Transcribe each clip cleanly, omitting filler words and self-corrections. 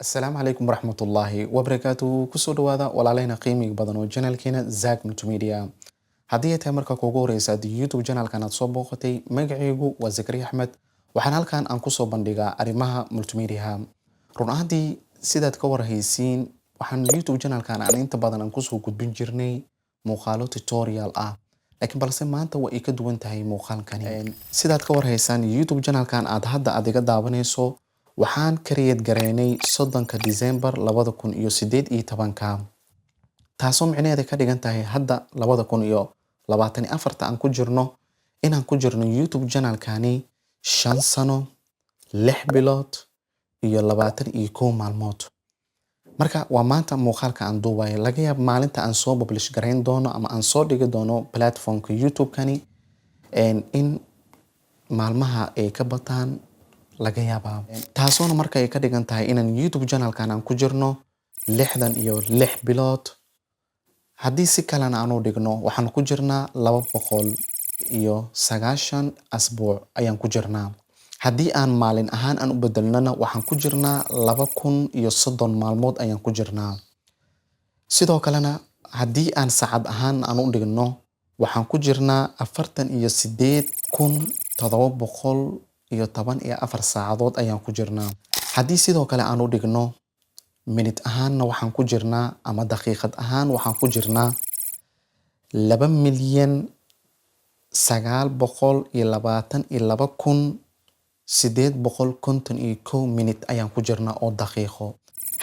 السلام عليكم ورحمة الله وبركاته كسو دوادا walaaleyna qiimiga badan oo channelkeena Zack Multimedia haddii ay marka kuugu horeysa YouTube channelkan aad soo booqatay magacaygu waa Zakariya Axmed waxaan halkan aan ku soo bandhigaa arrimaha multimedia run ahaantii sidaad ka warhaysiin waxaan YouTube channelkan aan inta badan aan ku soo gudbin jirnay muuqaalo tutorial ah laakiin balse maanta waa ay ka duwan tahay muuqaalkani sidaad ka warhaysaan YouTube channelkan aad hadda adiga daawanayso waxaan create gareynay 30 December 2018 taasoo micnaheedu ka dhigan tahay hadda 2024 aan ku jirno inaan ku jirno YouTube channelkani 5 sano 6 bilood iyo 21 maalmood marka waa maanta muuqaalka aan duubay laga yaab maalinta aan soo publish gareyn doono ama aan soo dhigi doono platformka YouTube kani in maalmaha ay ka bataan laga yaabaa taasoo marka ay ka dhigan tahay inaan YouTube channelkan aan ku jirno 66 bilood haddii si kalena aan u dhigno waxaan ku jirnaa 290 asbuuc ayaan ku jirnaa haddii aan maalin ahaan aan u bedelnana waxaan ku jirnaa 2030 maalmood ayaan ku jirnaa sidoo kalena haddii aan saacad ahaan aan u dhigno waxaan ku jirnaa 48714 saacadood ayaan ku jirnaa haddii sidoo kale aan u dhigno minute ahaanna waxaan ku jirnaa ama daqiiqad ahaan waxaan ku jirnaa 2,922,851 minute ayaan ku jirnaa oo daqiiqo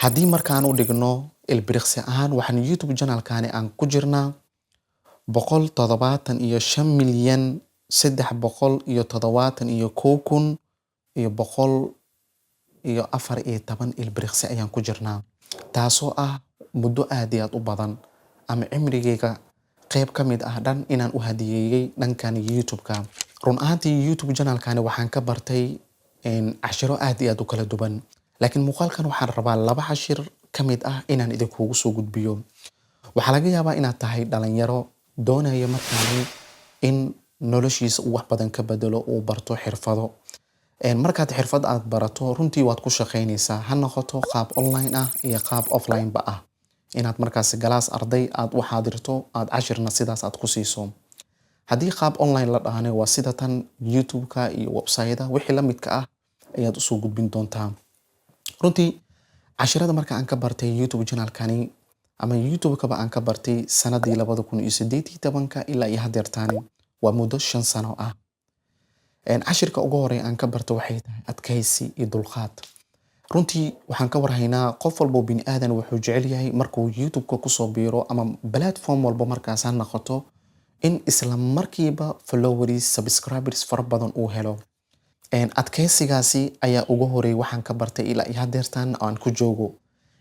haddii markaan u dhigno ilbiriqsi ahaan waxaan YouTube channelkani aan ku jirnaa 175,371,114 ilbiriqsi ayaan ku jirnaa taasoo ah muddo aad iyo aad u badan ama cimrigeyga qayb ka mid ah dhan inaan u hadiyeeyay dhankan YouTube-ka run ahaantii YouTube channelkani waxaan ka bartay cashiro aad iyo aad u kala duwan laakiin muuqaalkan waxaan rabaa 2 cashir ka mid ah inaan idinkugu soo gudbiyo waxaa laga yaabaa inaad tahay dhalinyaro doonaya markaani in noloshiisa wax badan ka bedelo uu barto xirfado markaad xirfad aad barato runtii waad ku shaqeynaysaa ha noqoto qaab online ah iyo qaab offline ba ah inaad markaas galaas arday aad u xaadirto aad cashirna sidaas aad ku siiso haddii qaab online la dhahanay waa sida tan YouTube-ka iyo website-da wixii la midka ah ayaad u soo gudbin doontaa runtii cashirada marka aan ka bartay YouTube channelkani ama YouTube-kaba aan ka bartay sanadii 2018 ilaa iyo hadeertaani waa muddo 5 sano ah cashirka ugu horeeya aan ka barto waxay tahay adkaysi iyo dulqaad runtii waxaan ka warhaynaa qof walba bini aadan wuxuu jecel yahay markuu YouTube-ka ku soo biiro ama platform walba markaas ha noqoto in isla markiiba followers subscribers fara badan uu helo adkaysigaasi ayaa ugu horeeyay waxaan ka bartay ilaa iyo hadeertaan aan ku joogo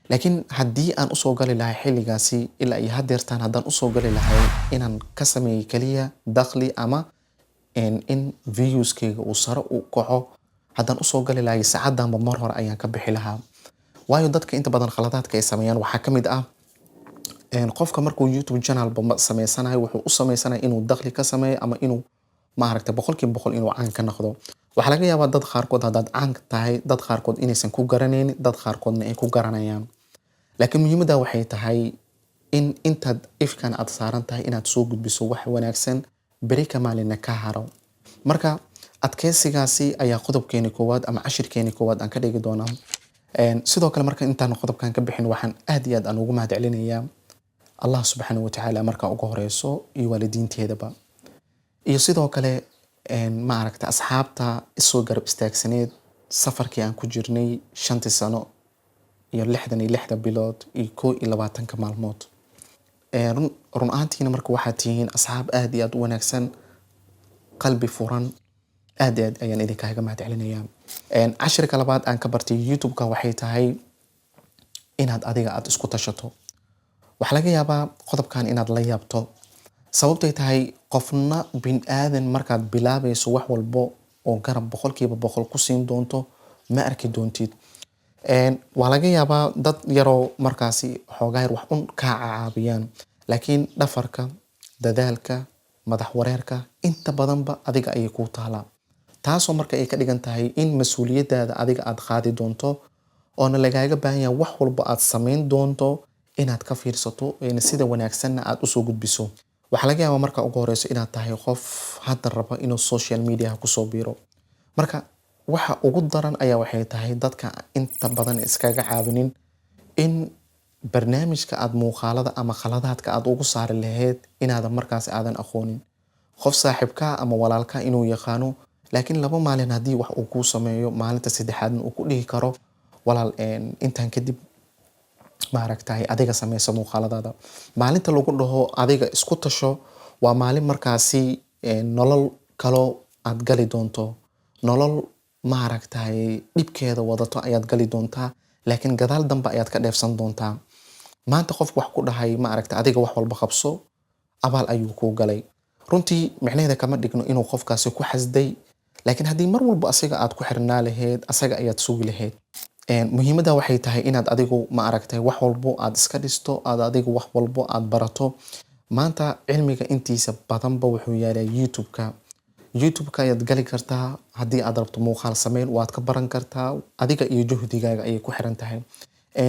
laakiin haddii aan usoo gali lahay xilligaasi ilaa iyo hadeertaan haddaan usoo gali lahay inaan ka sameeyay kaliya dakhli ama in viewskeyga uu sare u kaco haddaan usoo gali lahay saacadanba mar hore ayaan ka bixi lahaa waayo dadka inta badan khaladaadka ay sameeyaan waxaa ka mid ah qofka markuu YouTube channel ba sameysanayo wuxuu u sameysanayo inuu dakhli ka sameeyo ama inuu maaragtay 100% inuu caan ka noqdo waxaa laga yaabaa dad qaarkood haddaad caan tahay dad qaarkood inaysan ku garanaynin dad qaarkoodna ay ku garanayaan laakiin muhiimadda waxay tahay in intaad ifkan aad saaran tahay inaad soo gudbiso wax wanaagsan beri ka maalina ka haro marka adkaysigaasi ayaa qodobkeeni koowaad ama cashirkeeni koowaad aan ka dhigi doonaa sidoo kale marka intaan qodobkan ka bixin waxaan aad iyo aad aan ugu mahadcelinayaa Allah subhanahu wa ta'ala marka ugu horeyso iyo waalidiinteedaba iyo sidoo kale ma aragta asxaabta isoo garab istaagsaneed safarkii aan ku jirnay 5 sano iyo 66 bilood iyo 21 maalmood run ahaantiina marka waxaad tihiin asxaab aad iyo aad u wanaagsan qalbi furan aad iyo aad ayaan idinkaaga mahadcelinayaa cashirka labaad aan ka bartay YouTube-ka waxay tahay inaad adiga aad isku tashato waxaa laga yaabaa qodobkan inaad la yaabto sababtay tahay qofna bin aadan markaad bilaabayso wax walbo oo garab 100% ku siin doonto ma arki doontid waa laga yaabaa dad yaroo markaasi xoogaa yar wax un ka caawiyaan laakiin dhafarka dadaalka madax wareerka inta badanba adiga ayay ku taalaa taasoo marka ay ka dhigan tahay in mas'uuliyadaada adiga aad qaadi doonto oona lagaaga baahan yahay wax walba aad samayn doonto inaad ka fiirsato sida wanaagsanna aad usoo gudbiso. Waxaa laga yaabaa marka ugu horeyso inaad tahay qof hadda raba inuu social media kusoo biiro. Marka waxa ugu daran ayaa waxay tahay dadka inta badan iskaga caawinin in barnaamijka aad muuqaalada ama khaladaadka aad ugu saari lahayd inaadan markaas aadan aqoonin. Qof saaxiibka ama walaalka inuu yaqaano, laakiin laba maalin haddii wax uu kuu sameeyo maalinta saddexaadna uu ku dhihi karo walaal intaan kadib maaragtay adiga sameysa muuqaaladaada. Maalinta lagu dhaho adiga isku tasho waa maalin markaasi nolol kalo aad gali doonto. Nolol maaragtay dhibkeeda wadato ayaad gali doontaa, laakiin gadaal dambe ayaad ka dheefsan doontaa. Maanta qof wax ku dhahay maaragtay adiga wax walba qabso, abaal ayuu kuu galay. Runtii micnaheeda kama dhigno inuu qofkaasi ku xasday, laakiin haddii mar walba asaga aad ku xirnaa lahayd asaga ayaad sugi lahayd. Muhiimadda waxay tahay inaad adigu maaragtay wax walbo aad iska dhisto, aad adigu wax walbo aad barato. Maanta cilmiga intiisa badanba wuxuu yaalaa YouTube-ka ayaad gali kartaa. Haddii aad rabto muuqaal sameyn waad ka baran kartaa. Adiga iyo juhdigaaga ayay ku xiran tahay.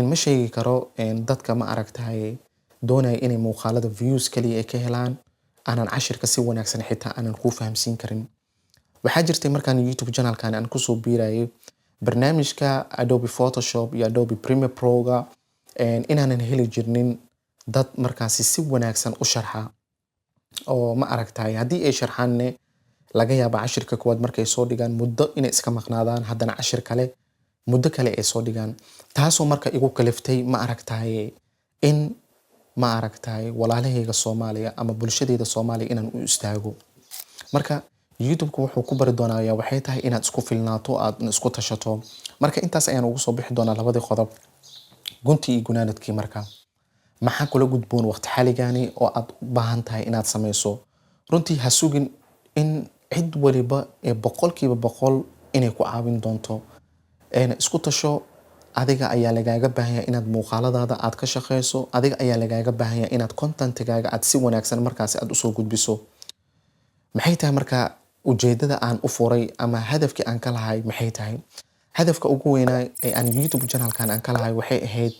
Ma sheegi karo dadka maaragtay doonaya inay muuqaalada views kaliya ay ka helaan aanan cashirka si wanaagsan xitaa aanan kuu fahamsiin karin. Waxaa jirtay markaan YouTube channelkan aan kusoo biirayay barnaamijka Adobe Photoshop iyo Adobe Premiere Pro-ga inaanan heli jirnin dad markaasi si wanaagsan u sharxa oo maaragtay haddii ay sharxaanne laga yaabo cashirka koowaad markay soo dhigaan muddo inay iska maqnaadaan, haddana cashir kale muddo kale ay soo dhigaan. Taasoo marka igu kaliftay maaragtay in maaragtay walaalahayga Soomaaliya ama bulshadeeda Soomaaliya inaan u istaago. Marka YouTube-ku wuxuu ku bari doonaa waxay tahay inaad isku filnaato, aad isku tashato. Marka intaas ayaan ugu soo bixi doonaa labadii qodob guntii iyo gunaanadkii. Marka maxaa kula gudboon waqti xaligani oo aad u baahan tahay inaad sameyso? Runtii ha sugin in cid waliba boqolkiiba boqol inay ku caawin doonto. Isku tasho. Adiga ayaa lagaaga baahan yahay inaad muuqaaladaada aad ka shaqeyso. Adiga ayaa lagaaga baahan yahay inaad content-gaaga aad si wanaagsan markaasi aad usoo gudbiso. Maxay tahay marka ujeedada aan u furay ama hadafkii aan ka lahay maxay tahay? Hadafka ugu weynaa ee aan YouTube channelkan aan ka lahay waxay ahayd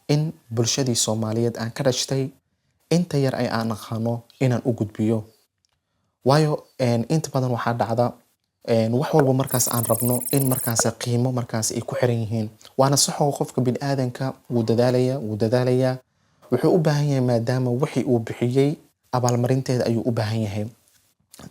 in bulshadii Soomaaliyeed aan ka dhashtay inta yar ay aan aqaano inaan u gudbiyo. Waayo inta badan waxaa dhacda wax walba markaas aan rabno in markaas qiimo markaas ay ku xiran yihiin. Waana sax oo qofka bini'aadanka wuu dadaalaya. Wuxuu u baahan yahay maadaama wixii uu bixiyay abaalmarinteeda ayuu u baahan yahay.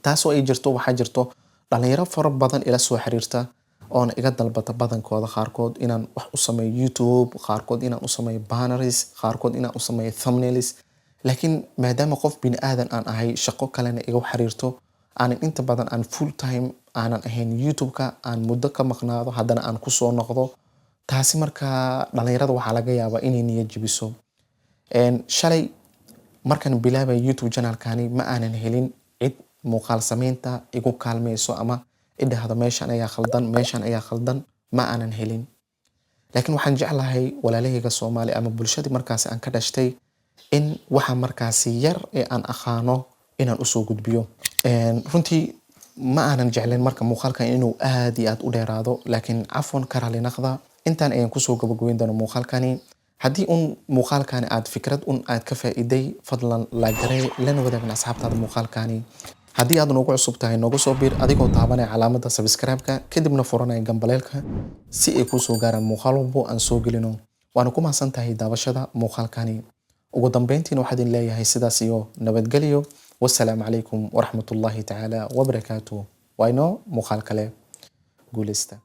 Taasoo ay jirto waxaa jirto dhalinyaro fara badan ila soo xiriirta oona iga dalbata badankooda qaarkood inaan wax u sameeyo YouTube, qaarkood inaan u sameeyo banners, qaarkood inaan u sameeyo thumbnails. Laakiin maadaama qof bini'aadan aan ahay, shaqo kalena iga xiriirto, aanan inta badan aan full time aanan ahayn YouTube-ka, aan muddo ka maqnaado haddana aan ku soo noqdo. Taasi marka dhalinyarada waxaa laga yaabaa inay niyad jabiso. Shalay markaan bilaabay YouTube channelkani ma aanan helin cid muuqaal sameynta igu kaalmeyso ama idhaahdo meeshan ayaa khaldan ma aanan helin. Laakiin waxaan jeclahay walaalahayga Soomaali ama bulshadii markaasi aan ka dhashtay in waxa markaasi yar ee aan aqaano inaan usoo gudbiyo. Runtii ma aanan jeclayn marka muuqaalkan inuu aad iyo aad u dheeraado, laakiin cafwan ka raali noqda. Intaan ayaan kusoo gabagabeyn doonaa muuqaalkani. Haddii muuqaalkani aad fikrad aad ka faa'iiday, fadlan la garee lana wadaagna asxaabtaada muuqaalkani. Haddii aad noogu cusub tahay noogu soo biir adigoo taabanaya calaamadda subscribe-ka kadibna furanaya gambaleelka si ay kuu soo gaaraan muuqaal walbo aan soo gelino. Waana ku mahadsan tahay daawashada muuqaalkani. ugu dambeyntiina waxaan idin leeyahay sidaas iyo nabadgelyo. Wassalaamu calaykum waraxmatullaahi tacaala wabarakaatuh. Waa inoo muuqaal kale. Guuleysta.